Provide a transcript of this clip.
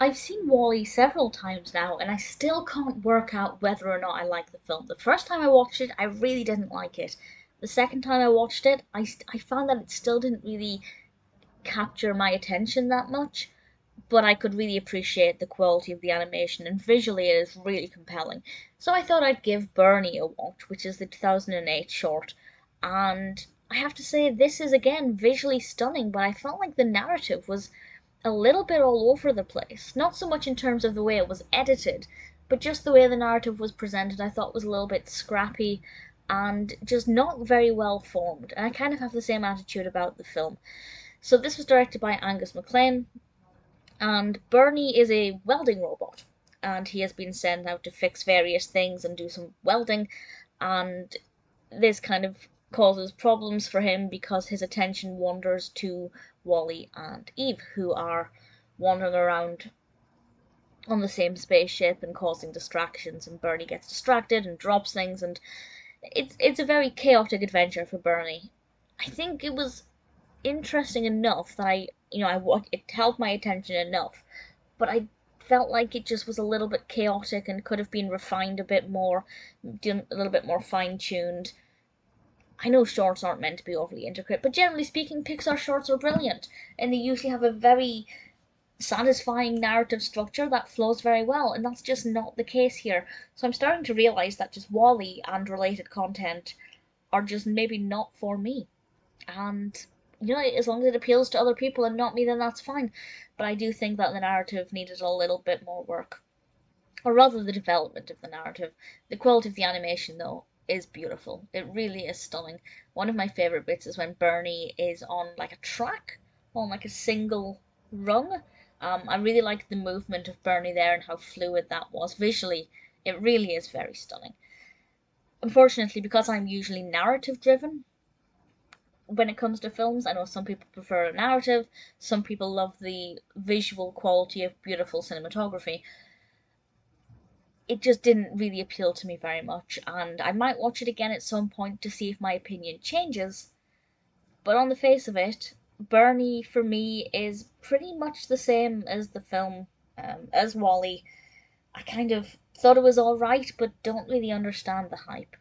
I've seen WALL-E several times now, and I still can't work out whether or not I like the film. The first time I watched it, I really didn't like it. The second time I watched it, I found that it still didn't really capture my attention that much, but I could really appreciate the quality of the animation, and visually it is really compelling. So I thought I'd give Bernie a watch, which is the 2008 short, and I have to say this is again visually stunning, but I felt like the narrative was a little bit all over the place. Not so much in terms of the way it was edited, but just the way the narrative was presented, I thought was a little bit scrappy and just not very well formed. And I kind of have the same attitude about the film. So this was directed by Angus MacLane, and Bernie is a welding robot, and he has been sent out to fix various things and do some welding, and this kind of causes problems for him because his attention wanders to Wally and Eve, who are wandering around on the same spaceship and causing distractions, and Bernie gets distracted and drops things, and it's a very chaotic adventure for Bernie. I think it was interesting enough that it held my attention enough, but I felt like it just was a little bit chaotic and could have been refined a bit more, done a little bit more fine tuned. I know shorts aren't meant to be overly intricate, but generally speaking, Pixar shorts are brilliant, and they usually have a very satisfying narrative structure that flows very well, and that's just not the case here. So I'm starting to realize that just Wally and related content are just maybe not for me. And as long as it appeals to other people and not me, then that's fine. But I do think that the narrative needed a little bit more work, or rather the development of the narrative. The quality of the animation, though, is beautiful. It really is stunning. One of my favorite bits is when Bernie is on like a track, on like a single rung. I really like the movement of Bernie there and how fluid that was. Visually, it really is very stunning. Unfortunately, because I'm usually narrative driven, when it comes to films, I know some people prefer a narrative, some people love the visual quality of beautiful cinematography. It just didn't really appeal to me very much, and I might watch it again at some point to see if my opinion changes. But on the face of it, Bernie for me is pretty much the same as the film, as WALL-E. I kind of thought it was alright, but don't really understand the hype.